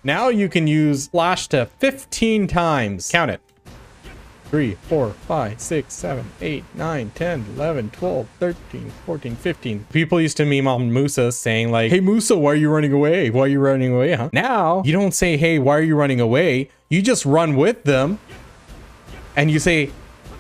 Now you can use Flash to 15 times. Count it. 3, 4, 5, 6, 7, 8, 9, 10, 11, 12, 13, 14, 15. People used to meme on Musa saying like, hey Musa, why are you running away? Why are you running away, huh? Now, you don't say, hey, why are you running away? You just run with them and you say,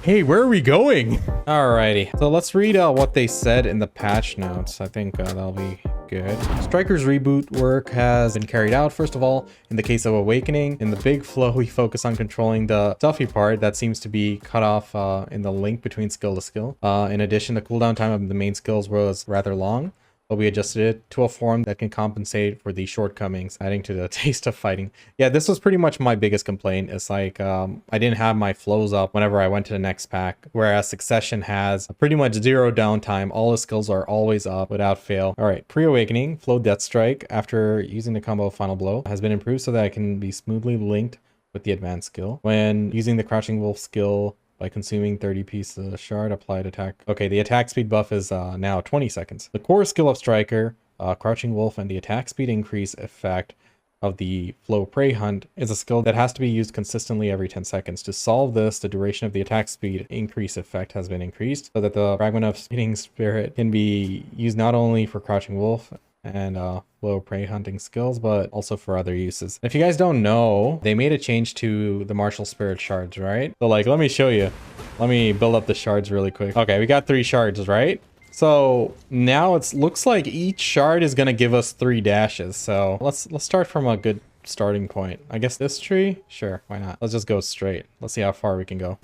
hey, where are we going? Alrighty, so let's read what they said in the patch notes. I think that'll be good. Striker's reboot work has been carried out. First of all, in the case of Awakening, in the big flow, we focus on controlling the stuffy part that seems to be cut off in the link between skill to skill. In addition, the cooldown time of the main skills was rather long, but we adjusted it to a form that can compensate for the shortcomings, adding to the taste of fighting. Yeah, this was pretty much my biggest complaint. It's like, I didn't have my flows up whenever I went to the next pack, whereas Succession has pretty much zero downtime. All the skills are always up without fail. All right, pre-awakening, flow death strike after using the combo final blow has been improved so that it can be smoothly linked with the advanced skill. When using the crouching wolf skill, by consuming 30 pieces of shard, applied attack. Okay, the attack speed buff is now 20 seconds. The core skill of Striker, Crouching Wolf, and the attack speed increase effect of the Flow Prey Hunt is a skill that has to be used consistently every 10 seconds. To solve this, the duration of the attack speed increase effect has been increased so that the Fragment of Speeding Spirit can be used not only for Crouching Wolf and Flow Prey hunting skills, but also for other uses. If you guys don't know, they made a change to the Martial Spirit shards, right? So like, let me show you. Let me build up the shards really quick. Okay, we got 3 shards, right? So now it looks like each shard is gonna give us 3 dashes. So let's start from a good starting point. I guess this tree? Sure, why not? Let's just go straight. Let's see how far we can go.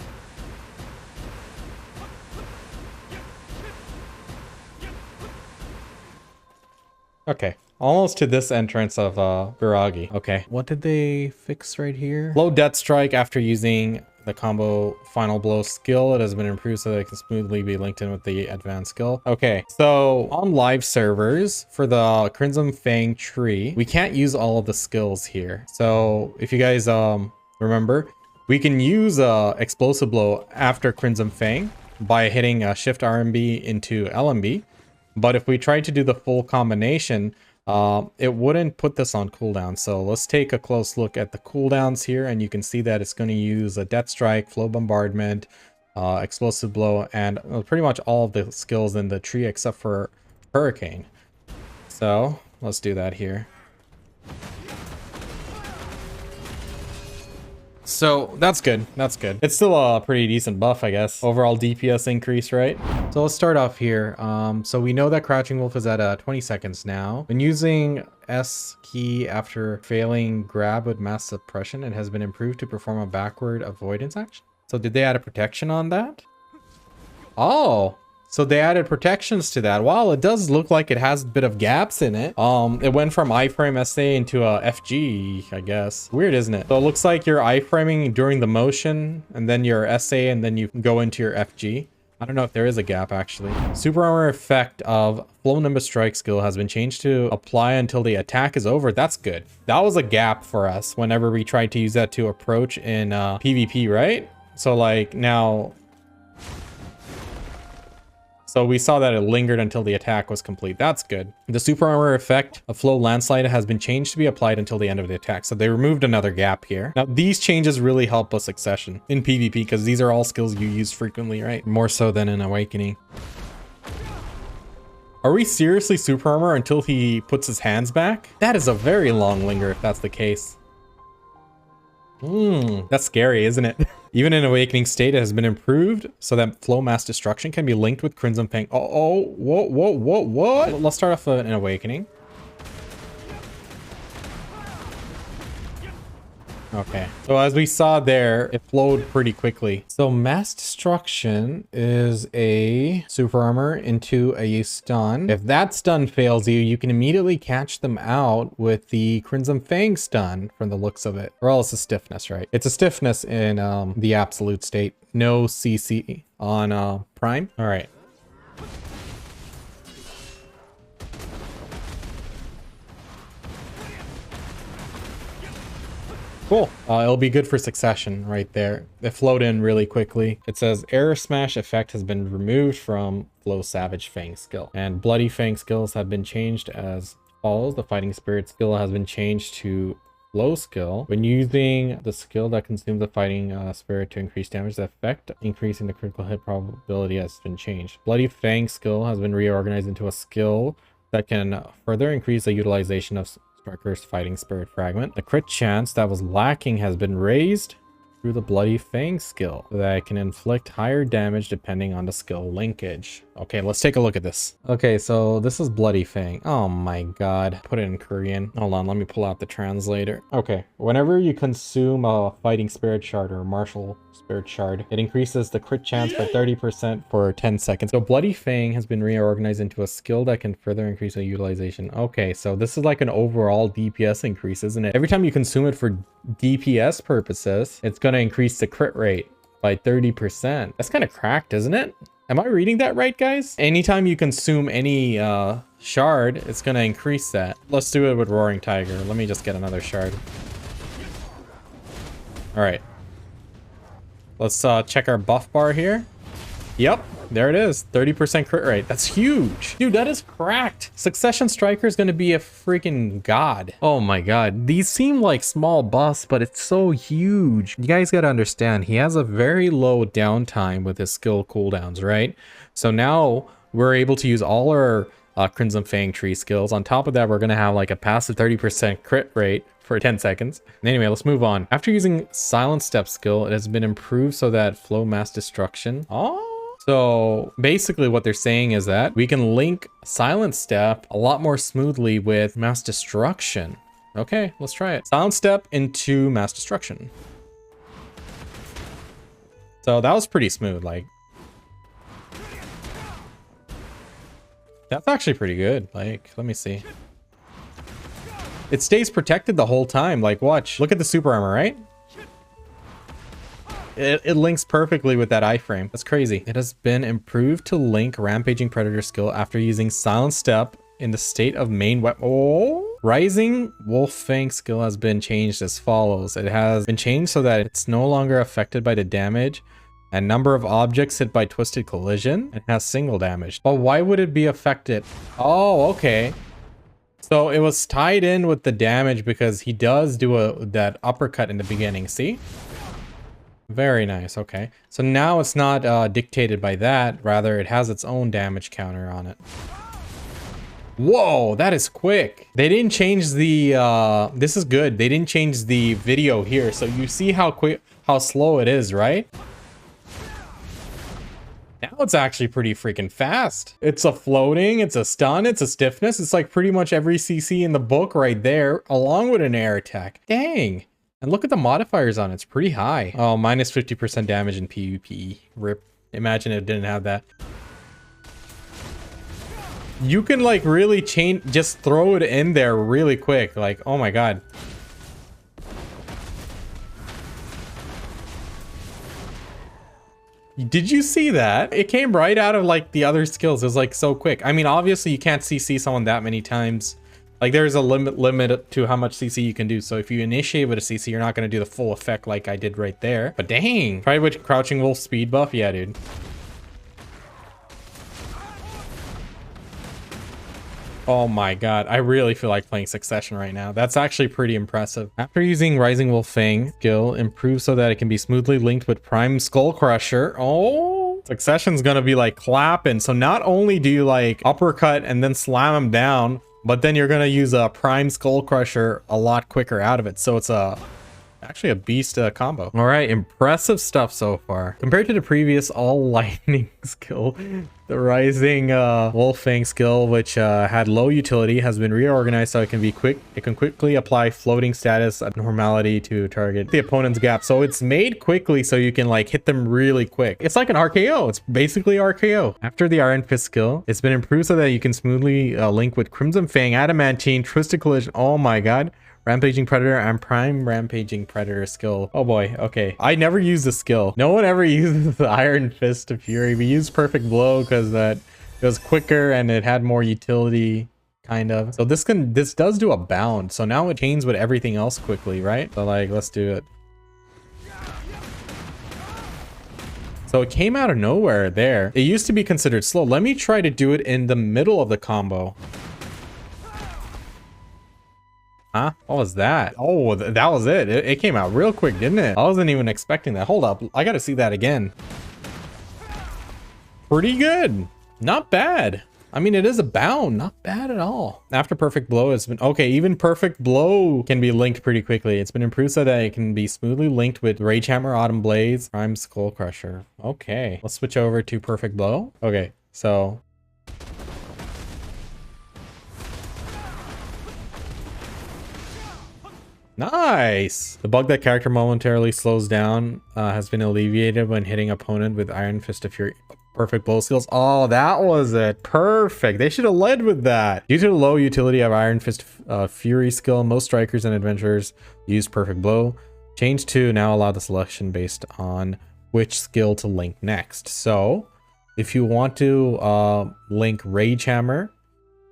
Okay, almost to this entrance of Viragi. Okay, what did they fix right here? Low death strike after using the combo final blow skill. It has been improved so that it can smoothly be linked in with the advanced skill. Okay, so on live servers for the Crimson Fang tree, we can't use all of the skills here. So if you guys remember, we can use explosive blow after Crimson Fang by hitting shift RMB into LMB. But if we try to do the full combination, it wouldn't put this on cooldown. So let's take a close look at the cooldowns here, and you can see that it's going to use a Death Strike, Flow Bombardment, Explosive Blow, and pretty much all of the skills in the tree except for Hurricane. So let's do that here. So that's good. That's good. It's still a pretty decent buff, I guess. Overall DPS increase, right? So let's start off here. So we know that Crouching Wolf is at 20 seconds now. When using S key after failing grab with mass suppression, it has been improved to perform a backward avoidance action. So did they add a protection on that? Oh, so they added protections to that. Wow, it does look like it has a bit of gaps in it. It went from iframe SA into a FG, I guess. Weird, isn't it? So it looks like you're iframing during the motion, and then your SA, and then you go into your FG. I don't know if there is a gap, actually. Super armor effect of Flow Nimbus Strike skill has been changed to apply until the attack is over. That's good. That was a gap for us whenever we tried to use that to approach in PvP, right? So like now... So we saw that it lingered until the attack was complete. That's good. The super armor effect of Flow Landslide has been changed to be applied until the end of the attack. So they removed another gap here. Now these changes really help with Succession in PvP because these are all skills you use frequently, right? More so than in Awakening. Are we seriously super armor until he puts his hands back? That is a very long linger if that's the case. That's scary, isn't it? Even in Awakening state, it has been improved so that Flow Mass Destruction can be linked with Crimson Fang. What? Let's start off in Awakening. Okay, so as we saw there, it flowed pretty quickly. So Mass Destruction is a super armor into a stun. If that stun fails you, you can immediately catch them out with the Crimson Fang stun from the looks of it. Or else it's a stiffness, right? It's a stiffness in the absolute state. No CC on Prime. All right. Cool. It'll be good for Succession right there. It flowed in really quickly. It says Air Smash effect has been removed from Flow Savage Fang skill. And Bloody Fang skills have been changed as follows. The Fighting Spirit skill has been changed to flow skill. When using the skill that consumes the fighting spirit to increase damage, the effect increasing the critical hit probability has been changed. Bloody Fang skill has been reorganized into a skill that can further increase the utilization of Striker's fighting spirit fragment. The crit chance that was lacking has been raised through the Bloody Fang skill that can inflict higher damage depending on the skill linkage. Okay, let's take a look at this. Okay, so this is Bloody Fang. Oh my god. Put it in Korean. Hold on, let me pull out the translator. Okay, whenever you consume a fighting spirit shard or martial spirit shard, it increases the crit chance by 30% for 10 seconds. So Bloody Fang has been reorganized into a skill that can further increase the utilization. Okay, so this is like an overall DPS increase, isn't it? Every time you consume it for DPS purposes, it's going to increase the crit rate by 30%. That's kind of cracked, isn't it? Am I reading that right, guys? Anytime you consume any shard, it's going to increase that. Let's do it with Roaring Tiger. Let me just get another shard. All right. Let's check our buff bar here. Yep, there it is. 30% crit rate. That's huge. Dude, that is cracked. Succession Striker is going to be a freaking god. Oh my god. These seem like small buffs, but it's so huge. You guys got to understand, he has a very low downtime with his skill cooldowns, right? So now we're able to use all our Crimson Fang tree skills. On top of that, we're going to have like a passive 30% crit rate for 10 seconds. Anyway, let's move on. After using Silent Step skill, it has been improved so that flow mass destruction. So basically what they're saying is that we can link Silent Step a lot more smoothly with mass destruction. Okay, let's try it. Silent Step into mass destruction. So that was pretty smooth. Like, that's actually pretty good. Like, let me see. It stays protected the whole time. Like, watch. Look at the super armor, right? It links perfectly with that iframe. That's crazy. It has been improved to link Rampaging Predator skill after using Silent Step in the state of main weapon. Oh! Rising Wolf Fang skill has been changed as follows. It has been changed so that it's no longer affected by the damage and number of objects hit by Twisted Collision. It has single damage. But why would it be affected? Oh, okay. So it was tied in with the damage because he does do that uppercut in the beginning. See? Very nice. Okay. So now it's not dictated by that. Rather, it has its own damage counter on it. Whoa, that is quick. They didn't change the... this is good. They didn't change the video here. So you see how quick, how slow it is, right? Now it's actually pretty freaking fast. It's a floating, it's a stun, it's a stiffness. It's like pretty much every CC in the book right there, along with an air attack. Dang. And look at the modifiers on it. It's pretty high. Oh, minus 50% damage in PvP. Rip. Imagine it didn't have that. You can like really change, just throw it in there really quick. Like, oh my god. Did you see that? It came right out of like the other skills. It was like so quick. I mean, obviously you can't CC someone that many times. Like there's a limit to how much CC you can do. So if you initiate with a CC, you're not going to do the full effect like I did right there. But dang, try with Crouching Wolf speed buff. Yeah, dude. Oh my god, I really feel like playing Succession right now. That's actually pretty impressive. After using Rising Wolf Fang skill, improves so that it can be smoothly linked with Prime Skull Crusher. Oh, Succession's gonna be like clapping. So not only do you like uppercut and then slam him down, but then you're gonna use a Prime Skull Crusher a lot quicker out of it. So it's actually a beast combo. All right, impressive stuff so far. Compared to the previous all lightning skill, the Rising Wolf Fang skill, which had low utility, has been reorganized so it can be quick. It can quickly apply floating status abnormality to target the opponent's gap. So it's made quickly so you can like hit them really quick. It's like an RKO. It's basically RKO. After the Iron Fist skill, it's been improved so that you can smoothly link with Crimson Fang, Adamantine, Twisted Collision. Oh my god. Rampaging Predator and Prime Rampaging Predator skill. Oh boy, okay. I never use the skill. No one ever uses the Iron Fist of Fury. We use Perfect Blow because that it was quicker and it had more utility, kind of. So this does do a bound. So now it chains with everything else quickly, right? So like, let's do it. So it came out of nowhere there. It used to be considered slow. Let me try to do it in the middle of the combo. Huh? What was that? Oh, that was it. It came out real quick, didn't it? I wasn't even expecting that. Hold up. I gotta see that again. Pretty good. Not bad. I mean, it is a bound. Not bad at all. After Perfect Blow has been... Okay, even Perfect Blow can be linked pretty quickly. It's been improved so that it can be smoothly linked with Rage Hammer, Autumn Blaze, Prime Skull Crusher. Okay, let's switch over to Perfect Blow. Okay, so... Nice! The bug that character momentarily slows down has been alleviated when hitting opponent with Iron Fist of Fury. Perfect Blow skills. Oh, that was it. Perfect. They should have led with that. Due to the low utility of Iron Fist Fury skill, most strikers and adventurers use Perfect Blow. Change to now allow the selection based on which skill to link next. So if you want to link Rage Hammer,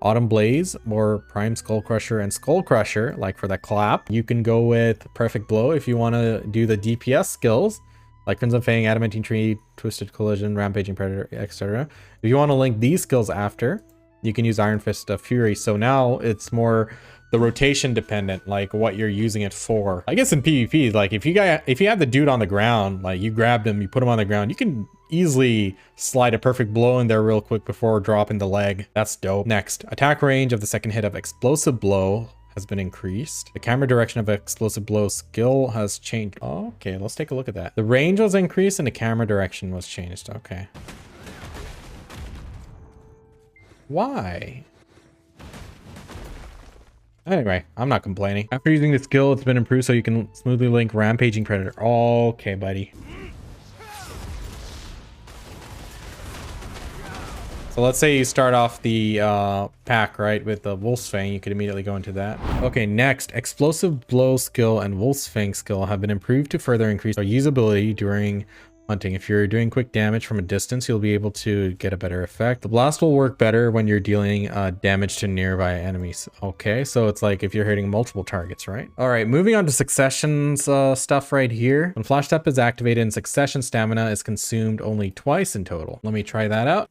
Autumn Blaze, or Prime Skull Crusher and Skull Crusher, like for the clap, you can go with Perfect Blow. If you want to do the DPS skills, like Crimson Fang, Adamantine Tree, Twisted Collision, Rampaging Predator, etc. If you want to link these skills after, you can use Iron Fist of Fury. So now it's more the rotation dependent, like what you're using it for. I guess in PvP, like if you have the dude on the ground, like you grabbed him, you put him on the ground, you can easily slide a Perfect Blow in there real quick before dropping the leg. That's dope. Next, attack range of the second hit of Explosive Blow has been increased. The camera direction of Explosive Blow skill has changed. Okay, let's take a look at that. The range was increased and the camera direction was changed. Okay. Why? Anyway, I'm not complaining. After using the skill, it's been improved so you can smoothly link Rampaging Predator. Okay, buddy. So let's say you start off the pack, right, with the Wolf's Fang. You could immediately go into that. Okay, next, Explosive Blow skill and Wolf's Fang skill have been improved to further increase our usability during hunting. If you're doing quick damage from a distance, you'll be able to get a better effect. The blast will work better when you're dealing damage to nearby enemies. Okay, so it's like if you're hitting multiple targets, right? All right, moving on to Succession's stuff right here. When Flash Step is activated in Succession, stamina is consumed only twice in total. Let me try that out.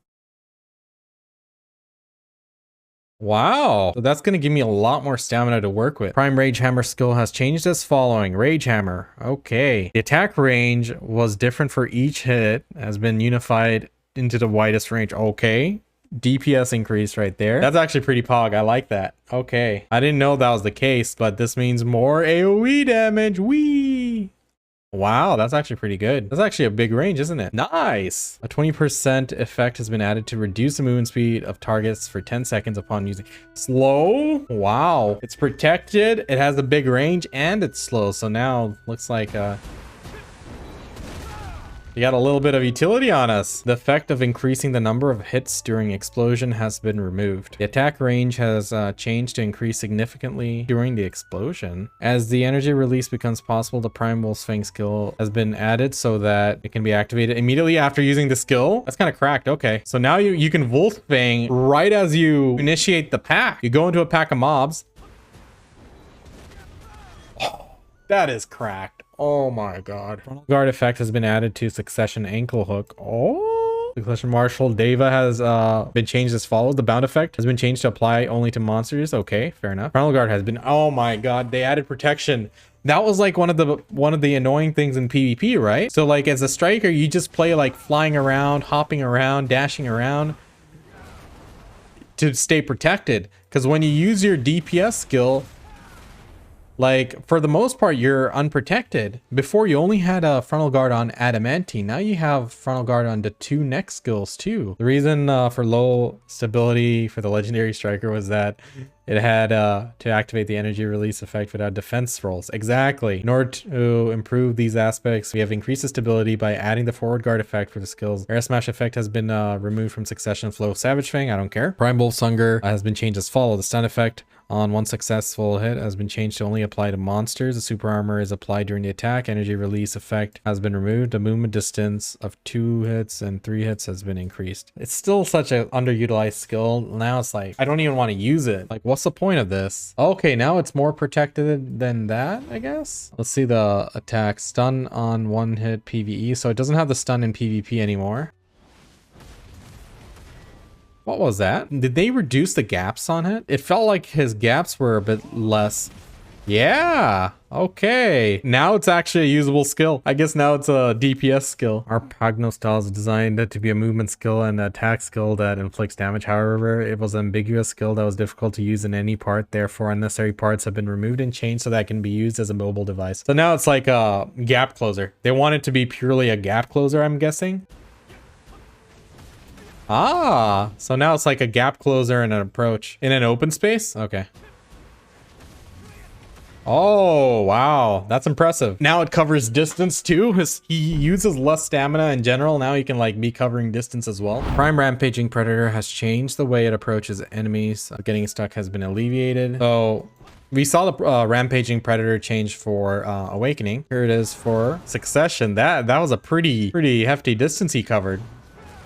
Wow, so that's going to give me a lot more stamina to work with. Prime Rage Hammer skill has changed as following. Rage Hammer. Okay. The attack range was different for each hit, has been unified into the widest range. Okay. DPS increase right there. That's actually pretty pog. I like that. Okay. I didn't know that was the case, but this means more AoE damage. Whee! Wow, that's actually pretty good. That's actually a big range, isn't it? Nice. A 20% effect has been added to reduce the movement speed of targets for 10 seconds upon using slow. Wow. It's protected. It has a big range and it's slow. So now looks like you got a little bit of utility on us. The effect of increasing the number of hits during explosion has been removed. The attack range has changed to increase significantly during the explosion. As the energy release becomes possible, the Prime Wolf's Fang skill has been added so that it can be activated immediately after using the skill. That's kind of cracked. Okay, so now you can Wolf Fang right as you initiate the pack. You go into a pack of mobs. Oh, that is cracked. Oh my god. Frontal Guard effect has been added to Succession Ankle Hook. Oh. Succession Marshal Deva has been changed as follows. The bound effect has been changed to apply only to monsters. Okay, fair enough. Frontal Guard has been... Oh my god, they added protection. That was like one of the annoying things in PvP, right? So like as a striker, you just play like flying around, hopping around, dashing around to stay protected. Because when you use your DPS skill, like for the most part, you're unprotected. Before you only had a Frontal Guard on Adamantine. Now you have Frontal Guard on the 2 next skills too. The reason for low stability for the Legendary Striker was that it had to activate the energy release effect without defense rolls. Exactly. In order to improve these aspects, we have increased the stability by adding the forward guard effect for the skills. Air Smash effect has been removed from Succession Flow Savage Fang. I don't care. Prime Wolf's Hunger has been changed as follows. The stun effect on one successful hit has been changed to only apply to monsters. The super armor is applied during the attack. Energy release effect has been removed. The movement distance of 2 hits and 3 hits has been increased. It's still such an underutilized skill. Now it's like, I don't even want to use it. Like, what's the point of this? Okay, now it's more protected than that, I guess. Let's see the attack. Stun on 1 hit PvE. So it doesn't have the stun in PvP anymore. What was that? Did they reduce the gaps on it? It felt like his gaps were a bit less Yeah. Okay. Now it's actually a usable skill. I guess now it's a DPS skill. Our Prognos style is designed to be a movement skill and an attack skill that inflicts damage. However, it was an ambiguous skill that was difficult to use in any part. Therefore, unnecessary parts have been removed and changed so that it can be used as a mobile device. So now it's like a gap closer. They want it to be purely a gap closer, I'm guessing. Ah, so now it's like a gap closer and an approach in an open space. Okay. Oh, wow. That's impressive. Now it covers distance too. He uses less stamina in general. Now he can like be covering distance as well. Prime Rampaging Predator has changed the way it approaches enemies. Getting stuck has been alleviated. So we saw the Rampaging Predator change for Awakening. Here it is for Succession. That was a pretty hefty distance he covered.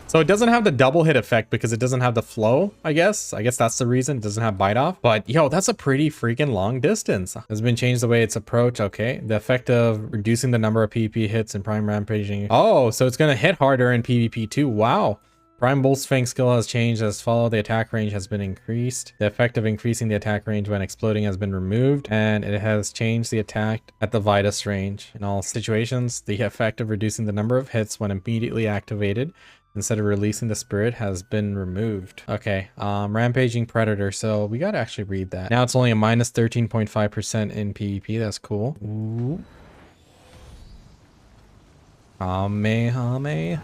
So it doesn't have the double hit effect because it doesn't have the flow, I guess. I guess that's the reason. It doesn't have bite off. But yo, that's a pretty freaking long distance. Has been changed the way it's approached. Okay. The effect of reducing the number of PvP hits in Prime Rampaging. Oh, so it's going to hit harder in PvP too. Wow. Prime Boltfang skill has changed as follow. The attack range has been increased. The effect of increasing the attack range when exploding has been removed. And it has changed the attack at the Vitus range. In all situations, the effect of reducing the number of hits when immediately activated instead of releasing the spirit has been removed. Okay, Rampaging Predator. So we gotta actually read that. Now it's only a minus 13.5% in PvP. That's cool. Ooh. Kamehameha.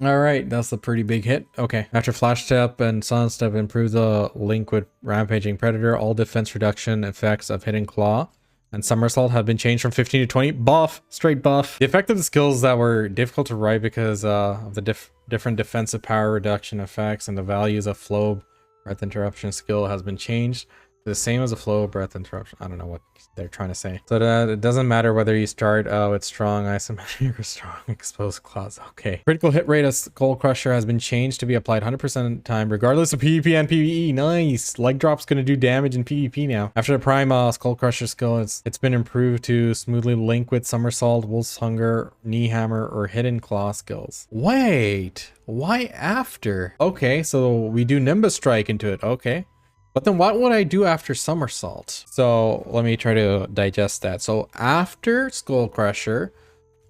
All right, that's a pretty big hit. Okay, after Flash Step and Sun Step improve the link with Rampaging Predator, all defense reduction effects of Hidden Claw and Somersault have been changed from 15 to 20. Buff, straight buff. The effect of the skills that were difficult to write because of the different defensive power reduction effects and the values of flow breath interruption skill has been changed. The same as a flow breath interruption. I don't know what they're trying to say. So that it doesn't matter whether you start with strong isometric or strong exposed claws. Okay. Critical hit rate of Skull Crusher has been changed to be applied 100% of the time, regardless of PvP and PvE. Nice. Leg drop's gonna do damage in PvP now. After the Prime Skull Crusher skill, it's been improved to smoothly link with Somersault, Wolf's Hunger, Knee Hammer, or Hidden Claw skills. Wait. Why after? Okay, so we do Nimbus Strike into it. Okay. But then what would I do after Somersault? So let me try to digest that. So after Skull Crusher,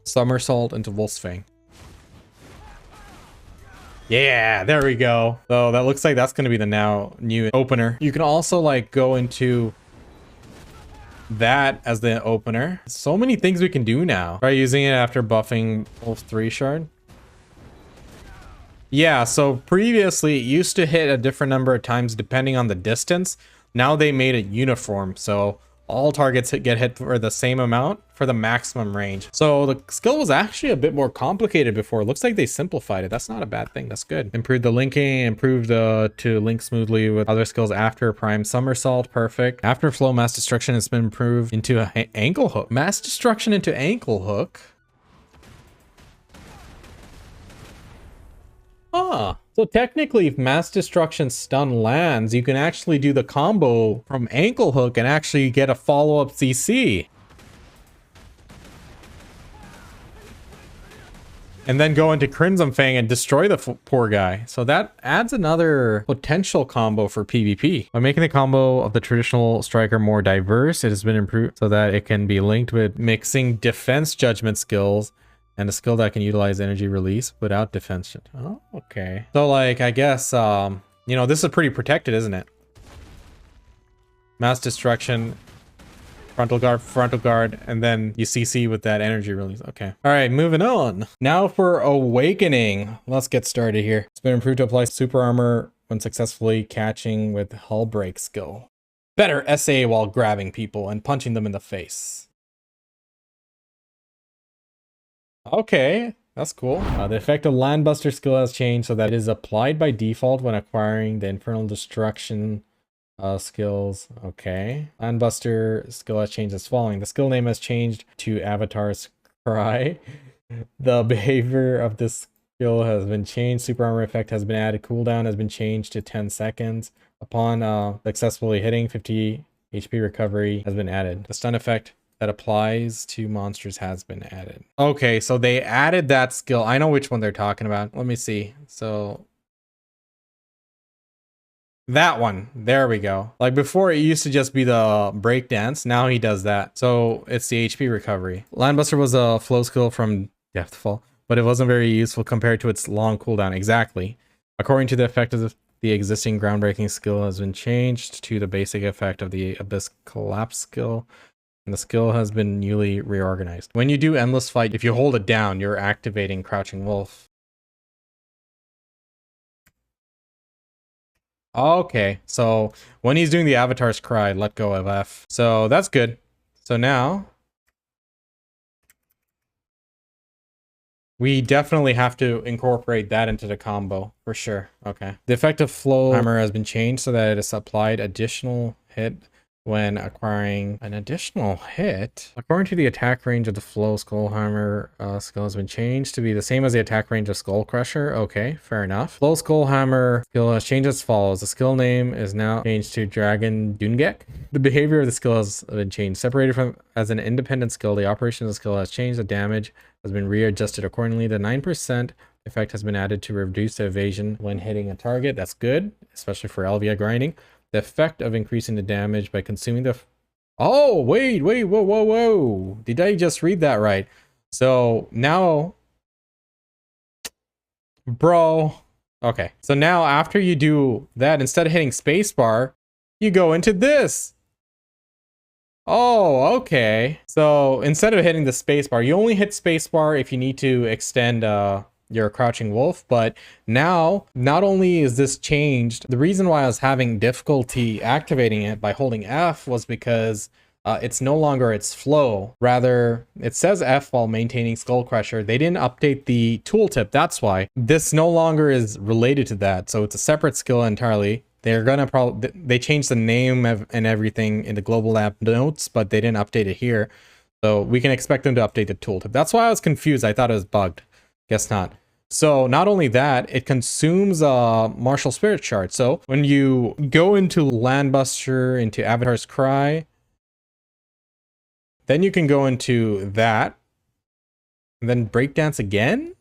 Somersault into Wolfsfang. Yeah, there we go. So that looks like that's going to be the now new opener. You can also like go into that as the opener. So many things we can do now. Try using it after buffing Wolf 3 Shard. Yeah, so previously it used to hit a different number of times depending on the distance. Now they made it uniform, so all targets get hit for the same amount for the maximum range. So the skill was actually a bit more complicated before. It looks like they simplified it. That's not a bad thing. That's good. Improved the linking, improved to link smoothly with other skills after Prime Somersault. Perfect. After Flow Mass Destruction, it's been improved into an ankle hook. Mass Destruction into ankle hook. Ah, so technically if Mass Destruction stun lands, you can actually do the combo from ankle hook and actually get a follow-up CC. And then go into Crimson Fang and destroy the poor guy. So that adds another potential combo for PvP. By making the combo of the traditional striker more diverse, it has been improved so that it can be linked with mixing defense judgment skills and a skill that can utilize energy release without defense. Oh, okay. So like, I guess, you know, this is pretty protected, isn't it? Mass Destruction, frontal guard, and then you CC with that energy release. Okay. All right, moving on. Now for Awakening. Let's get started here. It's been improved to apply super armor when successfully catching with Hull Break skill. Better SA while grabbing people and punching them in the face. Okay, that's cool. The effect of Landbuster skill has changed so that it is applied by default when acquiring the Infernal Destruction skills. Okay. Landbuster skill has changed as following. The skill name has changed to Avatar's Cry. The behavior of this skill has been changed. Super armor effect has been added. Cooldown has been changed to 10 seconds. Upon successfully hitting, 50 HP recovery has been added. The stun effect that applies to monsters has been added. Okay, so they added that skill. I know which one they're talking about. Let me see. So That one. There we go. Like before, it used to just be the breakdance. Now he does that. So it's the HP recovery. Landbuster was a flow skill from Deathfall, but it wasn't very useful compared to its long cooldown. Exactly. According to the effect of the existing groundbreaking skill has been changed to the basic effect of the Abyss Collapse skill, and the skill has been newly reorganized. When you do Endless Fight, if you hold it down, you're activating Crouching Wolf. Okay, so when he's doing the Avatar's Cry, let go of F. So that's good. So now we definitely have to incorporate that into the combo for sure. Okay. The effective flow hammer has been changed so that it is applied additional hit when acquiring an additional hit. According to the attack range of the flow, Skullhammer skill has been changed to be the same as the attack range of Skull Crusher. Okay, fair enough. Flow Skullhammer skill has changed as follows. The skill name is now changed to Dragon Dungek. The behavior of the skill has been changed. Separated from as an independent skill, the operation of the skill has changed. The damage has been readjusted accordingly. The 9% effect has been added to reduce the evasion when hitting a target. That's good, especially for Elvia grinding. The effect of increasing the damage by consuming the... Oh, wait, whoa. Did I just read that right? So now... Bro. Okay, so now after you do that, instead of hitting spacebar, you go into this. Oh, okay. So instead of hitting the spacebar, you only hit spacebar if you need to extend your Crouching Wolf, but now not only is this changed, the reason why I was having difficulty activating it by holding F was because it's no longer its flow. Rather, it says F while maintaining Skull Crusher. They didn't update the tooltip. That's why this no longer is related to that. So it's a separate skill entirely. They're gonna probably, they changed the name and everything in the global app notes, but they didn't update it here. So we can expect them to update the tooltip. That's why I was confused. I thought it was bugged. Guess not. So not only that, it consumes Martial Spirit Shard. So when you go into Landbuster, into Avatar's Cry, then you can go into that, and then Breakdance again?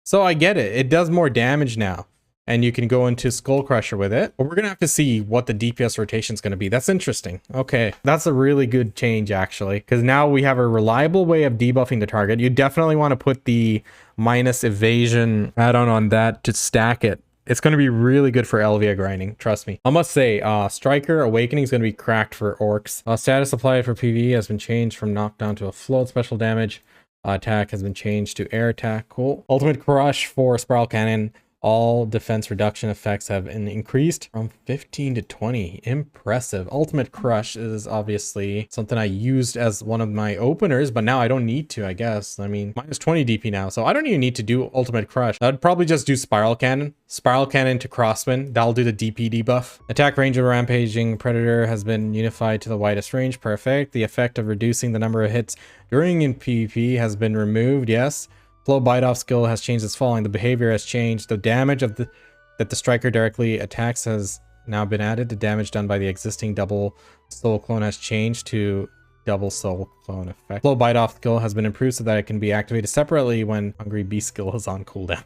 So I get it. It does more damage now. And you can go into Skull Crusher with it. But we're going to have to see what the DPS rotation is going to be. That's interesting. Okay, that's a really good change, actually. Because now we have a reliable way of debuffing the target. You definitely want to put the minus evasion add-on on that to stack it. It's going to be really good for Elvia grinding. Trust me. I must say, Striker Awakening is going to be cracked for orcs. Status applied for PvE has been changed from knockdown to a float. Special damage attack has been changed to air attack. Cool. Ultimate Crush for Spiral Cannon. All defense reduction effects have been increased from 15 to 20. Impressive. Ultimate Crush is obviously something I used as one of my openers, but now I don't need to, I guess. I mean, minus 20 DP now, so I don't even need to do Ultimate Crush. I'd probably just do Spiral Cannon. Spiral Cannon to Crosswind. That'll do the DP debuff. Attack range of Rampaging Predator has been unified to the widest range. Perfect. The effect of reducing the number of hits during in PvP has been removed. Yes. Flow Bite Off skill has changed its following. The behavior has changed. The damage of that the striker directly attacks has now been added. The damage done by the existing double soul clone has changed to double soul clone effect. Flow Bite Off skill has been improved so that it can be activated separately when Hungry Beast skill is on cooldown.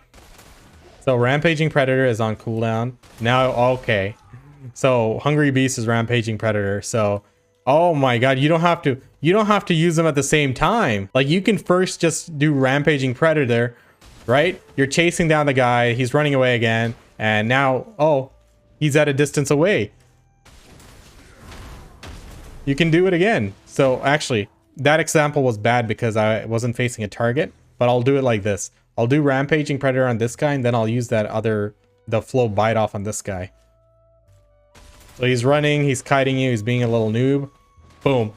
So Rampaging Predator is on cooldown. Now, okay. So Hungry Beast is Rampaging Predator. So, oh my god, you don't have to use them at the same time. Like, you can first just do Rampaging Predator, right? You're chasing down the guy, he's running away again, and now, oh, he's at a distance away. You can do it again. So actually, that example was bad because I wasn't facing a target, but I'll do it like this. I'll do Rampaging Predator on this guy, and then I'll use the Flow Bite Off on this guy. So he's running, he's kiting you, he's being a little noob. Boom.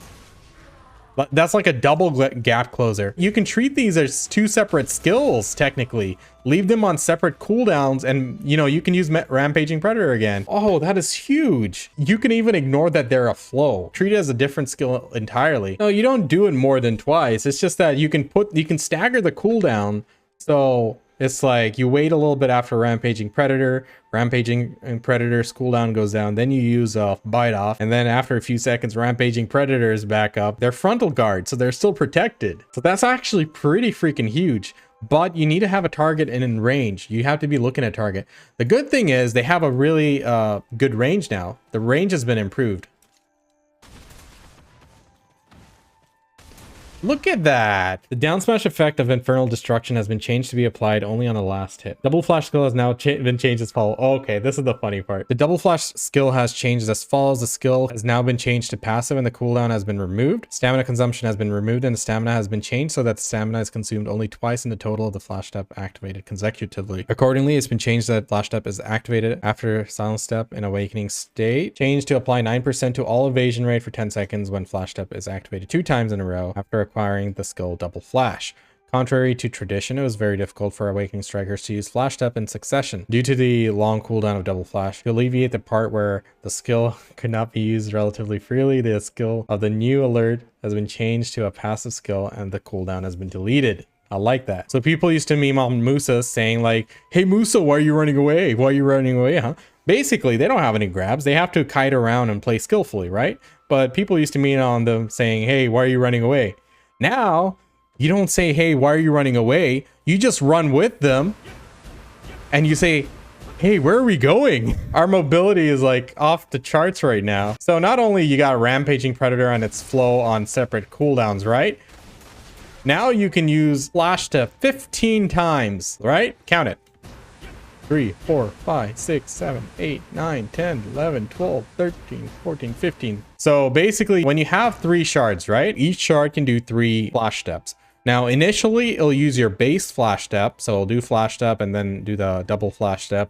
That's like a double gap closer. You can treat these as two separate skills, technically. Leave them on separate cooldowns, and, you know, you can use Rampaging Predator again. Oh, that is huge. You can even ignore that they're a flow. Treat it as a different skill entirely. No, you don't do it more than twice. It's just that you can stagger the cooldown. So it's like you wait a little bit after Rampaging Predator. Rampaging Predator's cooldown goes down. Then you use Bite Off. And then after a few seconds, Rampaging Predator is back up. They're frontal guard, so they're still protected. So that's actually pretty freaking huge. but you need to have a target in range. You have to be looking at target. The good thing is they have a really good range now. The range has been improved. Look at that. The down smash effect of Infernal Destruction has been changed to be applied only on the last hit. Double flash skill has now been changed as follows. Okay, this is the funny part. The double flash skill has changed as follows. The skill has now been changed to passive and the cooldown has been removed. Stamina consumption has been removed and the stamina has been changed so that the stamina is consumed only twice in the total of the flash step activated consecutively. Accordingly, it's been changed that flash step is activated after silent step in awakening state. Changed to apply 9% to all evasion rate for 10 seconds when flash step is activated 2 times in a row after acquiring the skill double flash. Contrary to tradition, it was very difficult for awakening strikers to use flash step in succession due to the long cooldown of double flash. To alleviate the part where the skill could not be used relatively freely, the skill of the new alert has been changed to a passive skill and the cooldown has been deleted. I like that. So people used to meme on Musa saying like, hey Musa, why are you running away? Why are you running away, huh? Basically, they don't have any grabs. They have to kite around and play skillfully, right? But people used to meme on them saying, hey, why are you running away? Now, you don't say, hey, why are you running away? You just run with them and you say, hey, where are we going? Our mobility is like off the charts right now. So not only you got Rampaging Predator and its flow on separate cooldowns, right? Now you can use flash to 15 times, right? Count it. 3, 4, 5, 6, 7, 8, 9, 10, 11, 12, 13, 14, 15. So basically when you have 3 shards, right? Each shard can do 3 flash steps. Now initially it'll use your base flash step. So it'll do flash step and then do the double flash step.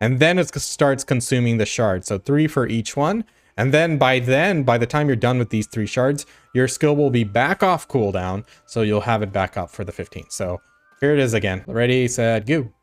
And then it starts consuming the shards. So 3 for each one. And then by the time you're done with these 3 shards, your skill will be back off cooldown. So you'll have it back up for the 15. So here it is again. Ready, set, go.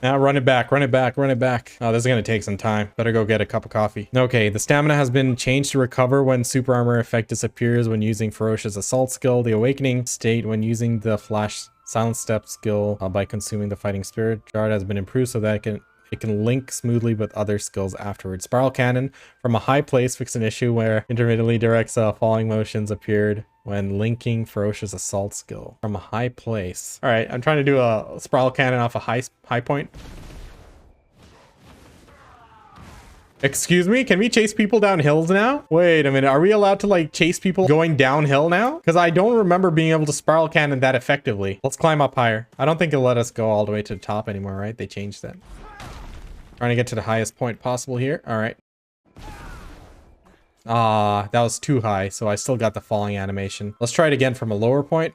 Now run it back, run it back, run it back. Oh, this is going to take some time. Better go get a cup of coffee. Okay, the stamina has been changed to recover when super armor effect disappears when using Ferocious Assault skill. The awakening state when using the flash silent step skill by consuming the fighting spirit shard has been improved so that it can link smoothly with other skills afterwards. Spiral Cannon from a high place fixed an issue where intermittently directs falling motions appeared when linking Ferocious Assault skill from a high place. All right, I'm trying to do a Spiral Cannon off a high point. Excuse me, can we chase people down hills now? Wait a minute, are we allowed to like chase people going downhill now? Because I don't remember being able to Spiral Cannon that effectively. Let's climb up higher. I don't think it'll let us go all the way to the top anymore, right? They changed that. Trying to get to the highest point possible here. All right. Ah, that was too high, so I still got the falling animation. Let's try it again from a lower point.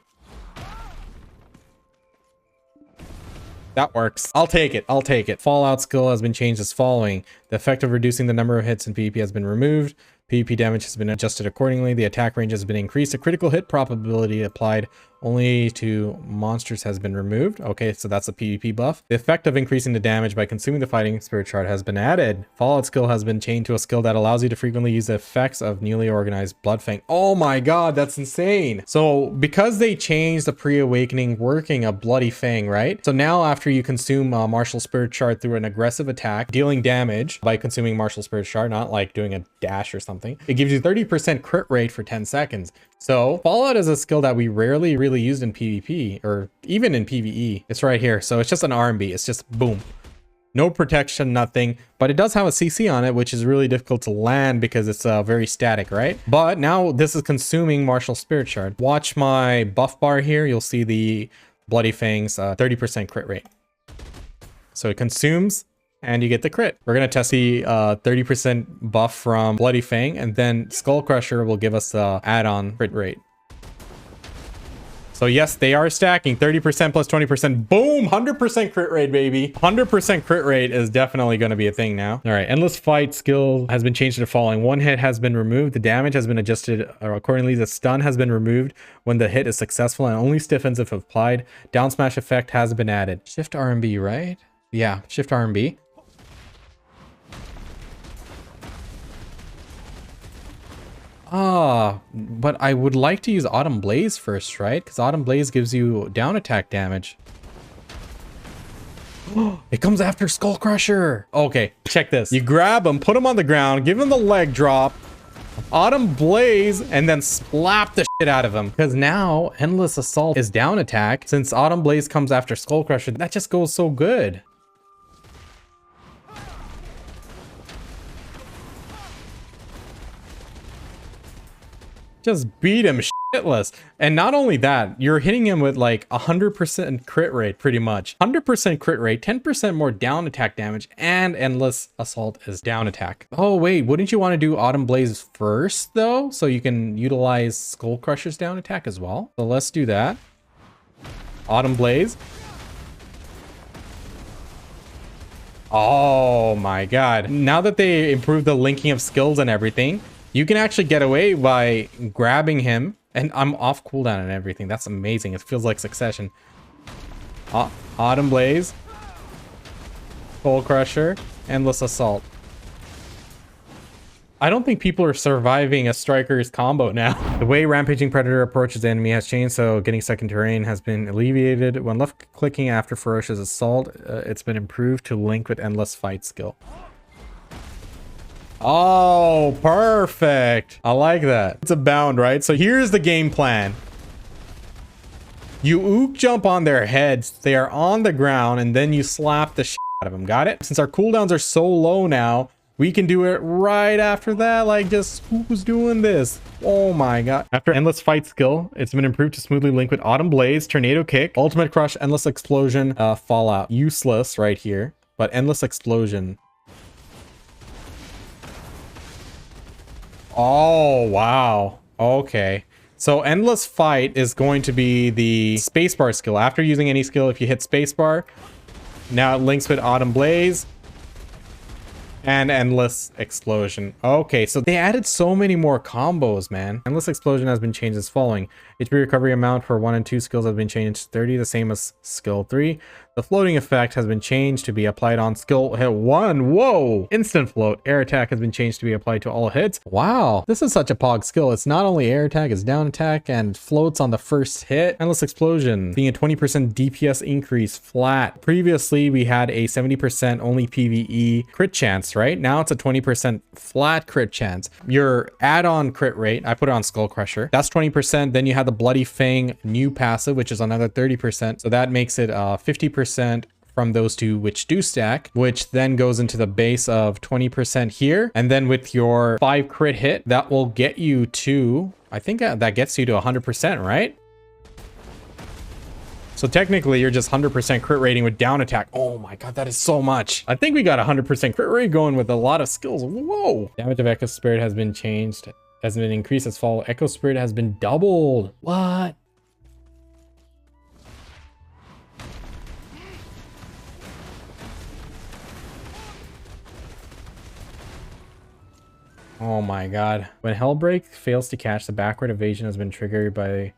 That works. I'll take it. I'll take it. Fallout skill has been changed as following. The effect of reducing the number of hits in PvP has been removed. PvP damage has been adjusted accordingly. The attack range has been increased. The critical hit probability applied only to monsters has been removed. Okay, so that's a PvP buff. The effect of increasing the damage by consuming the fighting spirit shard has been added. Fallout skill has been changed to a skill that allows you to frequently use the effects of newly organized Bloodfang. Oh my god, that's insane. So because they changed the pre-awakening working of Bloody Fang, right? So now after you consume Martial Spirit Shard through an aggressive attack, dealing damage by consuming Martial Spirit Shard, not like doing a dash or something, it gives you 30% crit rate for 10 seconds. So Fallout is a skill that we rarely really used in PvP or even in PvE. It's right here. So it's just an RMB. It's just boom. No protection, nothing, but it does have a CC on it, which is really difficult to land because it's very static, right? But now this is consuming Martial Spirit Shard. Watch my buff bar here. You'll see the Bloody Fangs 30% crit rate. So it consumes and you get the crit. We're going to test the 30% buff from Bloody Fang, and then Skull Crusher will give us the add-on crit rate. So yes, they are stacking 30% plus 20%. Boom, 100% crit rate, baby. 100% crit rate is definitely going to be a thing now. All right, Endless Fight skill has been changed to the following. One hit has been removed. The damage has been adjusted accordingly. The stun has been removed when the hit is successful and only stiffens if applied. Down smash effect has been added. Shift RMB, right? Yeah, shift RMB. But I would like to use Autumn Blaze first, right? Because Autumn Blaze gives you down attack damage. It comes after Skull Crusher. Okay, check this. You grab him, put him on the ground, give him the leg drop, Autumn Blaze, and then slap the shit out of him. Because now Endless Assault is down attack. Since Autumn Blaze comes after Skull Crusher, that just goes so good. Just beat him shitless. And not only that, you're hitting him with like 100% crit rate, pretty much. 100% crit rate, 10% more down attack damage, and Endless Assault is down attack. Oh wait, wouldn't you want to do Autumn Blaze first though? So you can utilize Skull Crusher's down attack as well. So let's do that. Autumn Blaze. Oh my god. Now that they improved the linking of skills and everything, you can actually get away by grabbing him. And I'm off cooldown and everything. That's amazing. It feels like Succession. Autumn Blaze. Skull Crusher. Endless Assault. I don't think people are surviving a Striker's combo now. The way Rampaging Predator approaches the enemy has changed, so getting stuck in terrain has been alleviated. When left clicking after Ferocious Assault, it's been improved to link with Endless Fight skill. Oh, perfect. I like that. It's a bound, right? So here's the game plan. You ook jump on their heads. They are on the ground, and then you slap the shit out of them. Got it? Since our cooldowns are so low now, we can do it right after that. Like, just who's doing this? Oh my god. After Endless Fight skill, it's been improved to smoothly link with Autumn Blaze, Tornado Kick, Ultimate Crush, Endless Explosion, Fallout. Useless right here, but Endless Explosion. Oh, wow. Okay. So Endless Fight is going to be the spacebar skill. After using any skill, if you hit spacebar, now it links with Autumn Blaze and Endless Explosion. Okay, so they added so many more combos, man. Endless Explosion has been changed as following. HP recovery amount for 1 and 2 skills has been changed to 30, the same as skill 3. The floating effect has been changed to be applied on skill hit 1. Whoa! Instant float. Air attack has been changed to be applied to all hits. Wow, this is such a pog skill. It's not only air attack, it's down attack and floats on the first hit. Endless Explosion being a 20% DPS increase flat. Previously, we had a 70% only PvE crit chance, right? Now it's a 20% flat crit chance. Your add-on crit rate, I put it on Skull Crusher. That's 20%. Then you have the Bloody Fang new passive, which is another 30%. So that makes it 50% from those two, which do stack, which then goes into the base of 20% here. And then with your 5 crit hit, that will get you to, I think that gets you to 100%, right? So technically you're just 100% crit rating with down attack. Oh my god, that is so much. I think we got 100% crit rate going with a lot of skills. Whoa. Damage of Echo Spirit has been changed, has been increased as follows. Echo Spirit has been doubled. What? Oh my god. When Hellbreak fails to catch, the backward evasion has been triggered by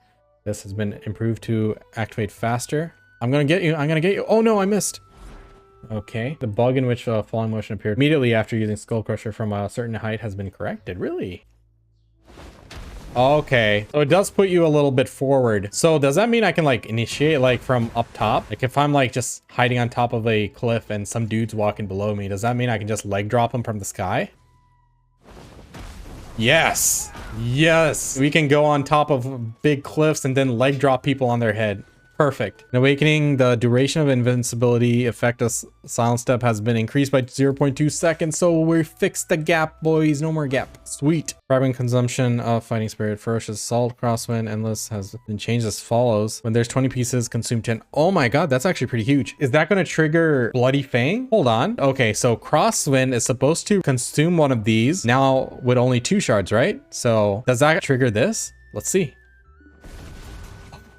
this, has been improved to activate faster. I'm gonna get you. I'm gonna get you. Oh no, I missed. Okay. The bug in which falling motion appeared immediately after using Skull Crusher from a certain height has been corrected. Really? Okay. So it does put you a little bit forward. So does that mean I can like initiate like from up top? Like if I'm like just hiding on top of a cliff and some dude's walking below me, does that mean I can just leg drop him from the sky? Yes. Yes. We can go on top of big cliffs and then leg drop people on their head. Perfect. In Awakening, the duration of invincibility effect of Silent Step has been increased by 0.2 seconds, so we fixed the gap, boys. No more gap. Sweet. Carbon consumption of Fighting Spirit, Ferocious Assault, Crosswind, Endless has been changed as follows. When there's 20 pieces, consume 10. Oh my god, that's actually pretty huge. Is that going to trigger Bloody Fang? Hold on. Okay, so Crosswind is supposed to consume one of these now with only 2 shards, right? So does that trigger this? Let's see.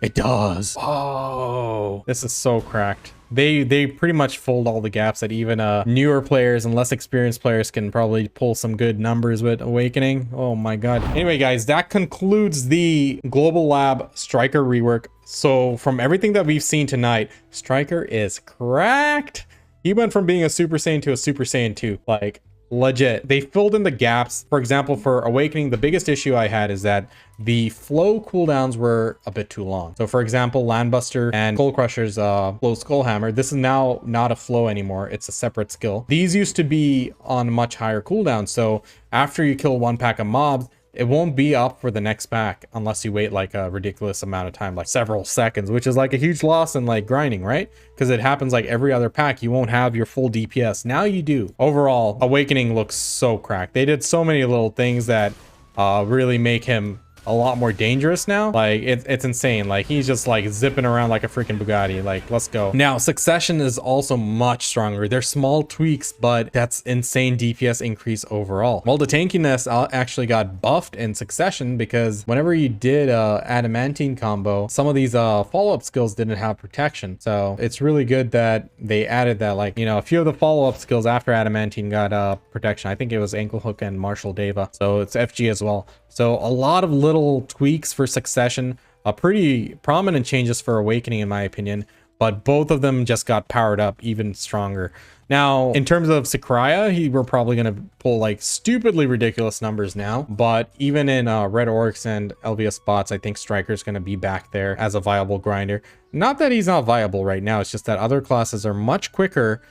It does. Oh, this is so cracked. They pretty much fold all the gaps that even newer players and less experienced players can probably pull some good numbers with Awakening. Oh my god. Anyway, guys, that concludes the Global Lab Striker rework. So from everything that we've seen tonight, Striker is cracked. He went from being a Super Saiyan to a Super Saiyan 2. Like legit. They filled in the gaps. For example, for Awakening, the biggest issue I had is that the flow cooldowns were a bit too long. So for example, Landbuster and Skull Crusher's Flow Skull Hammer, this is now not a flow anymore. It's a separate skill. These used to be on much higher cooldown. So after you kill one pack of mobs, it won't be up for the next pack unless you wait like a ridiculous amount of time, like several seconds, which is like a huge loss in like grinding, right? Because it happens like every other pack. You won't have your full DPS. Now you do. Overall, Awakening looks so cracked. They did so many little things that really make him a lot more dangerous now. Like it's insane. Like he's just like zipping around like a freaking Bugatti. Like, let's go. Now Succession is also much stronger. They're small tweaks, but that's insane DPS increase overall. Well, the tankiness actually got buffed in Succession because whenever you did adamantine combo, some of these follow-up skills didn't have protection. So it's really good that they added that. Like, you know, a few of the follow-up skills after adamantine got protection. I think it was ankle hook and martial deva, so it's FG as well. So a lot of little tweaks for Succession, pretty prominent changes for Awakening in my opinion, but both of them just got powered up even stronger. Now, in terms of Sakurai, we're probably going to pull like stupidly ridiculous numbers now, but even in Red Orcs and LVS bots, I think Striker's going to be back there as a viable grinder. Not that he's not viable right now, it's just that other classes are much quicker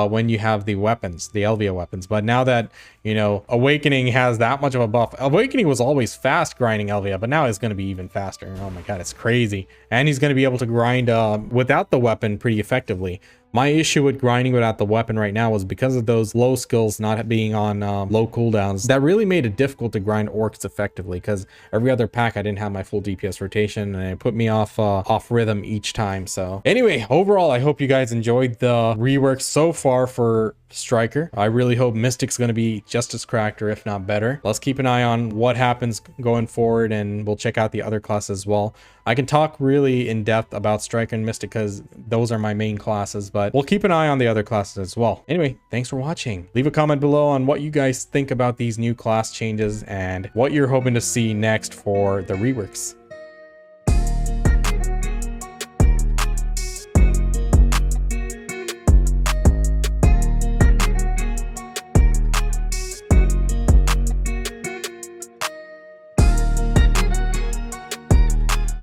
when you have the weapons, the Elvia weapons. But now that, you know, Awakening has that much of a buff, Awakening was always fast grinding Elvia, but now it's going to be even faster. Oh my god, it's crazy. And he's going to be able to grind without the weapon pretty effectively. My issue with grinding without the weapon right now was because of those low skills not being on low cooldowns. That really made it difficult to grind orcs effectively because every other pack I didn't have my full DPS rotation and it put me off rhythm each time. So anyway, overall, I hope you guys enjoyed the rework so far for Striker. I really hope Mystic's going to be just as cracked or if not better. Let's keep an eye on what happens going forward and we'll check out the other classes as well. I can talk really in depth about Striker and Mystic because those are my main classes, but we'll keep an eye on the other classes as well. Anyway, thanks for watching. Leave a comment below on what you guys think about these new class changes and what you're hoping to see next for the reworks.